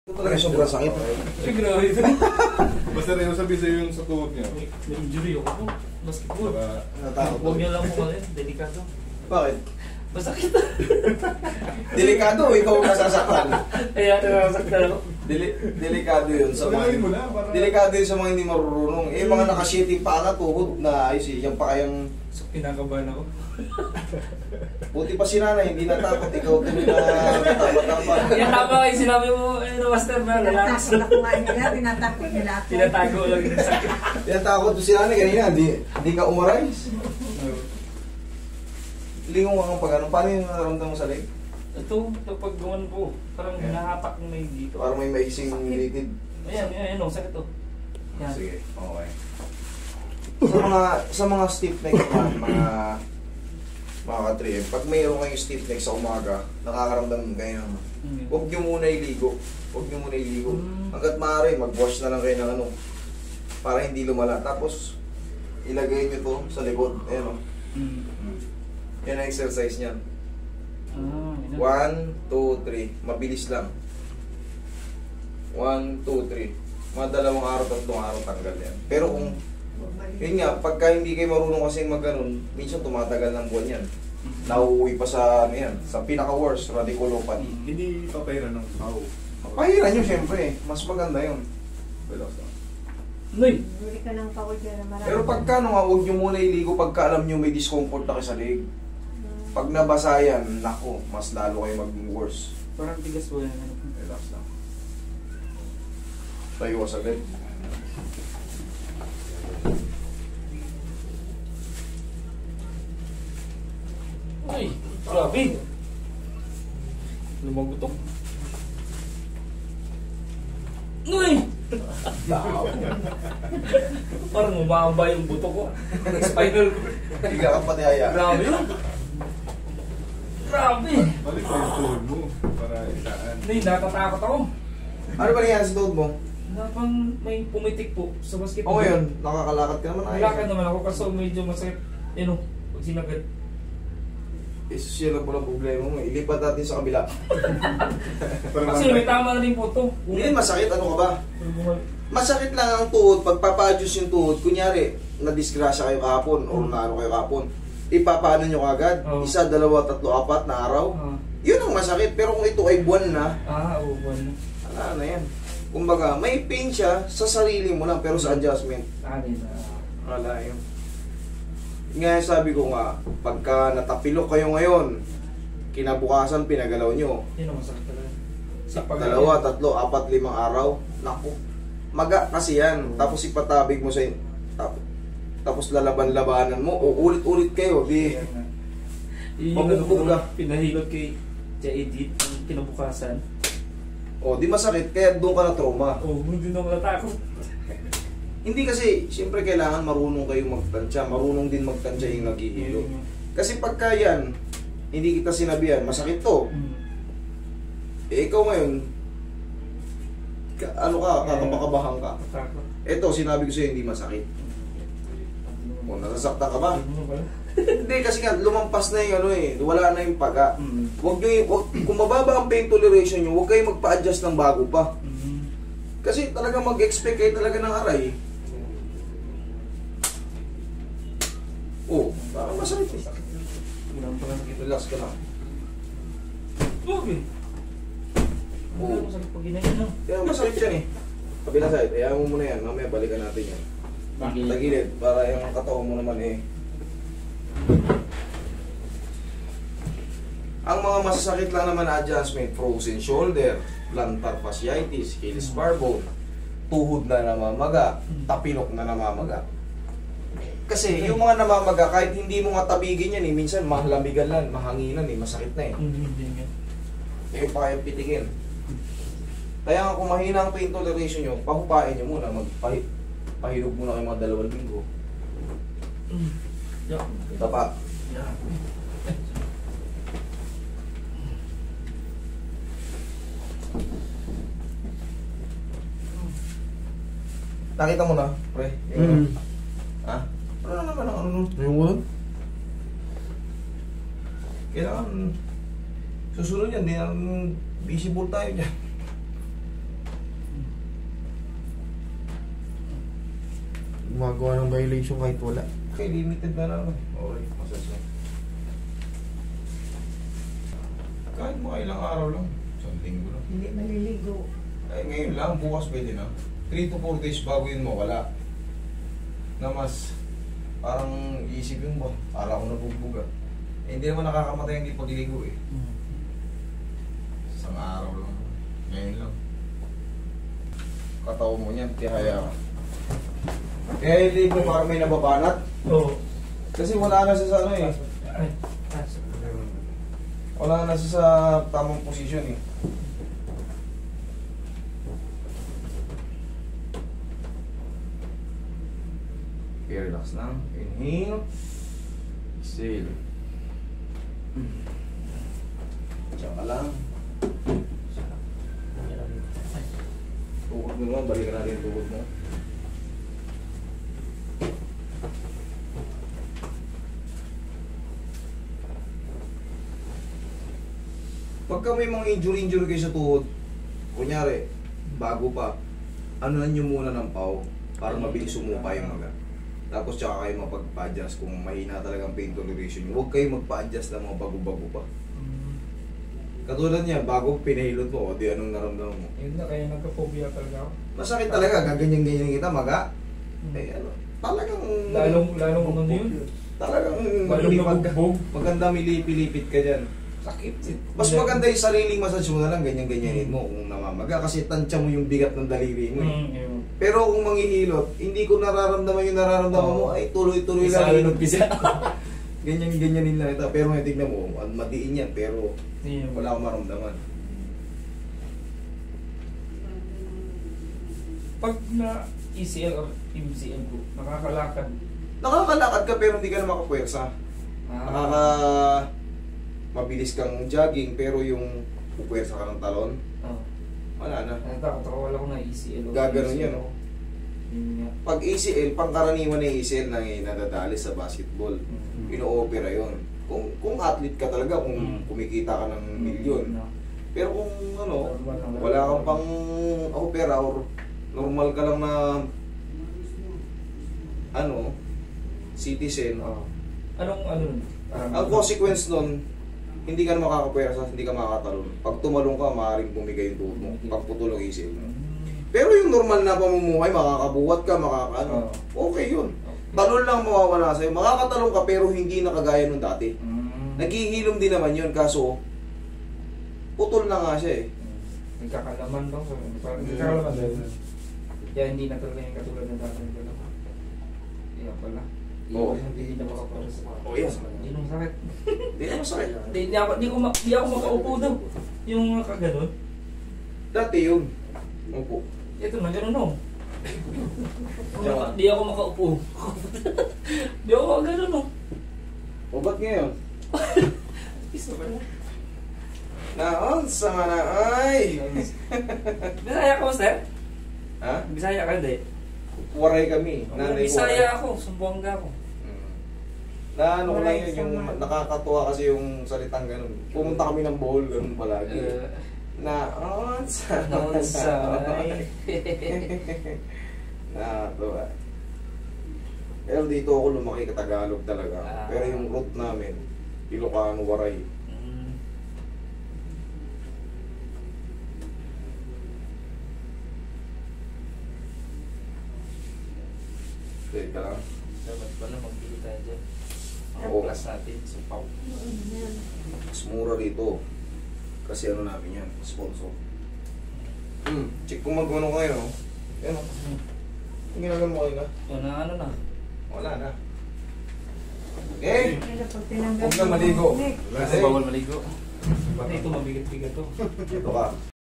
Ito talaga sobrang sakit. Ay, grabe. Basta rin yung sabi sa'yo yung sa tuhod niya. May injury ako. Basketball. Natakot. Huwag niya lang po kayo. Delikado. Bakit? Masakit. Delikado, ikaw ang nasasaktan. Kaya nasasaktan ako. Delikado yun sa mga... mo na, para... Delikado yun sa mga hindi marurunong. Eh, mga nakashitting pa na tuhod na ayos eh. Yan pa kayang... So, kinakabahan ako. Buti pa si nanay, hindi natakot. Ikaw tuloy na tama-tama. Yan tama kayo sinabi mo, master na relax. Tinatakot ako nga nila, tinatakot nila ako. Tinatago lang yung sakit. Yan takot to si nanay kanina. Hindi ka umarais. Lingon kang pag ano. Paano yung nararamdaman mo sa leg? Ito pag guman po, parang hinahatak ng may dito. Parang may maiksing related. Ayan, sakit to. Yan. Sige, okay. Sa mga stiff neck naman, mga ka-3M, pag mayroon kayong stiff neck sa umaga, nakakaramdam kayo naman. Huwag nyo muna iligo. Hanggat maaari, mag-wash na lang kayo ng ano, para hindi lumala. Tapos, ilagay nyo to sa likod. Ayan o. Yan ang exercise niyan. 1, 2, 3. Mabilis lang. 1, 2, 3. Mga 2 araw, 3 araw tanggal yan. Pero kung, yun nga, pagka hindi kayo marunong kasi mag-ganon, minsan tumatagal ng buwan yan. Nauuwi pa sa, ano yan, sa pinaka-worst, radiculopathy. Hindi papahiran ng tao. Pahiran nyo syempre, mas maganda yun. Relax lang. Noy! Huli ka ng pagod dyan na marami. Pero pagka ano nga, huwag nyo muna iligo pagka alam nyo may discomfort na kayo sa leg. Pag nabasa yan, nako, mas lalo kayo mag-worse. Parang tigas po yan. Relax lang. Tayo ka sagad. Ay, grabe! Lumagutok. Noy! Parang umahaba yung buto ko. Spinal cord. Hindi ka pati haya. Grabe yun. Grabe! Balik ko yung tuhod mo para isaan. Hindi, natatakot ako. Ano ba nangyari sa tuhod mo? Napang may pumitik po sa basketball. O ngayon, nakakalakad ka naman. Nalakad naman ako kaso medyo masakit. Yan o, pag sinagad. Jesus, yun lang po lang problema mo. Ilipat natin sa kabila. Kasi may tama na rin po ito. Hindi, masakit. Ano ka ba? Masakit lang ang tuhod. Pag papadyos yung tuhod, kunyari, na-disgrasya kayo kahapon o naano kayo kahapon, ipapaano nyo kagad? Oh. 1, 2, 3, 4 na araw. Yun ang masakit. Pero kung ito ay buwan na, Oo, buwan. ano na yan. Kumbaga, may pain siya sa sarili mo lang, pero sa adjustment. Wala yun. Nga sabi ko nga, pagka natapilok kayo ngayon, kinabukasan pinagalaw nyo. Yun ang masakit talaga. 2, 3, 4, 5 araw, naku, maga kasi yan. Tapos ipatabig mo sa tapos lalaban-labanan mo, o ulit-ulit kayo, di Yung pinahilot kay Edith, ang kinabukasan. o di masakit, kaya doon ka na trauma. Hindi na natakot. Hindi kasi, siyempre kailangan marunong kayong magtansya, marunong din magtansya yung naghihilo. Kasi pagka yan, hindi kita sinabihan, masakit to. Eh ikaw ngayon, kakabakabahan ka. Ito, sinabi ko sa'yo, hindi masakit. O, nasasaktan ka ba? Hindi, kasi nga, lumampas na yung ano eh, wala na yung paga. Huwag nyo, kung mababa ang pain toleration nyo, huwag kayong magpa-adjust ng bago pa. Kasi talaga mag-expect kayo talaga ng aray. Oh, parang masakit eh. Relax ka lang. Okay. Masakit pag ginaya no? Kaya masakit yan eh. Kabila side, ayaw mo muna yan. Mamaya balikan natin yan. Tagilid, para yung katawan mo naman eh. Ang mga masasakit lang naman na adjustment, frozen shoulder, plantar fasciitis, Achilles bar bone, tuhod na namamaga, tapilok na namamaga. Kasi yung mga namamaga, kahit hindi mo nga tabigin yan eh, minsan mahlamigan lang, mahanginan eh, masakit na eh. Eh, pa kayang pitikin. Kaya nga kung mahina ang pain toleration nyo, pahupain nyo muna, pahilog muna kayo mga 2 linggo. Tapa. Nakita mo na, pre? Ha? Ano na naman ang ano? Yung one? Kailangan susunod yan, di ang visible tayo dyan. gumagawa ng violation kahit wala. Okay, limited na lang. Okay, masas na. Kahit mga ilang araw lang. Isang linggo lang. Hindi maliligo. Ay, ngayon lang, bukas pwede na. 3 to 4 days bago yun mawala. Na mas, parang iisipin mo, para ako nabugbuga. Eh, hindi naman nakakamatay ang hindi pagliligo eh. Isang araw lang. Ngayon lang. Katawa mo niyan, tihaya ka. Kaya hindi ko parang may nababanat. Oo. Kasi wala na siya sa ano eh. Ay. Wala na siya sa tamang posisyon eh. Okay, relax lang. Inhale. Exhale. Diyan ka lang. Tukod mo naman, balikan natin yung tukod mo. Pagka may mga injury kayo sa tuhod, kunyari, bago pa, anuhan nyo muna ng pau para mabilis sumupa yung maga. Tapos tsaka kayo mapagpa-adjust kung mahina talagang pain toleration nyo. Huwag kayo magpa-adjust ng mga bago-bago pa. Katulad niya, bago pinahilot mo, o di anong naramdaman mo? Yun na, kaya nagka-phobia talaga ako. Masakit talaga, gaganyan-ganyan kita, maga. Eh ano, talagang... Lalong ano yun? Talagang... Lalong nabugbog. Maganda milipit-lipit ka dyan. Sakit. Mas maganda yung sariling massage mo na lang, ganyan-ganyanin mo kung namamaga. Kasi tansya mo yung bigat ng daliri mo eh. Yun. Pero kung manghihilot, hindi ko nararamdaman yung nararamdaman mo, ay tuloy-tuloy lang. Isa ng pisa. Ganyan-ganyanin lang ito. Pero ngayon tignan mo, madiin yan, pero wala akong maramdaman. Pag na ECL or MCL ko, nakakalakad. Nakakalakad ka pero hindi ka na makapwersa. Mabilis kang jogging pero yung pupwersa ka ng talon, wala na. Takot ako, wala ko na ECL. Gaganon yan, no? Yun nga. Pag ACL, pangkaraniwan na ACL na nadadali sa basketball. Ino-opera yun. Kung athlete ka talaga, kung kumikita ka ng milyon. Pero kung ano, wala kang pang opera or normal ka lang na ano, citizen. Anong ano? Ang consequence nun, hindi ka na makakapwersa, hindi ka makakatalon. Pag tumalong ka, maaaring bumigay yung tuhod mo. Pag putol ang ACL mo. Pero yung normal na pamumuhay, makakabuhat ka, makakaano, okay yun. Talon lang mawawala sa'yo. Makakatalong ka pero hindi na kagaya nung dati. Naghihilom din naman yun, kaso putol na nga siya eh. Nagkakalaman ba? Parang nagkakalaman dahil. Kaya hindi na talaga yung katulad ng dati. Kaya pala. Oo. Hindi na makaparas. Oh, yes. Hindi nung sakit. Hindi na masakit. Hindi ako makaupo daw. Yung kaganon. Dati yun. Opo. Ito na, gano'n no. Hindi ako makaupo. Hindi ako gano'n no. O ba't ngayon? Isa ba na? Naon sa mana ay! Bisaya ka ba, sir? Ha? Bisaya ka, hindi? Waray kami. Nanay ko. Bisaya ako, Sumbuanga ako. Na ano ko lang yun, yung nakakatuwa kasi yung salitang ganun. Pumunta kami ng bowl, ganun palagi. Naon sa Natuwa. Pero dito ako lumaki Tagalog talaga. Pero yung root namin, Ilocano, Waray. Teka lang. Dapat pala magbili tayo dyan. Oo. Plus natin, supaw. Mas mura dito. Kasi ano namin yan, sponsor. Check kung mag-ano kayo. Yan o. Yung ginagawa mo kayo na? Ano na? Wala na. Okay. Huwag Huwag na maligo. Kasi bawal maligo. Pati ito mabigat-bigat to. Ito ka.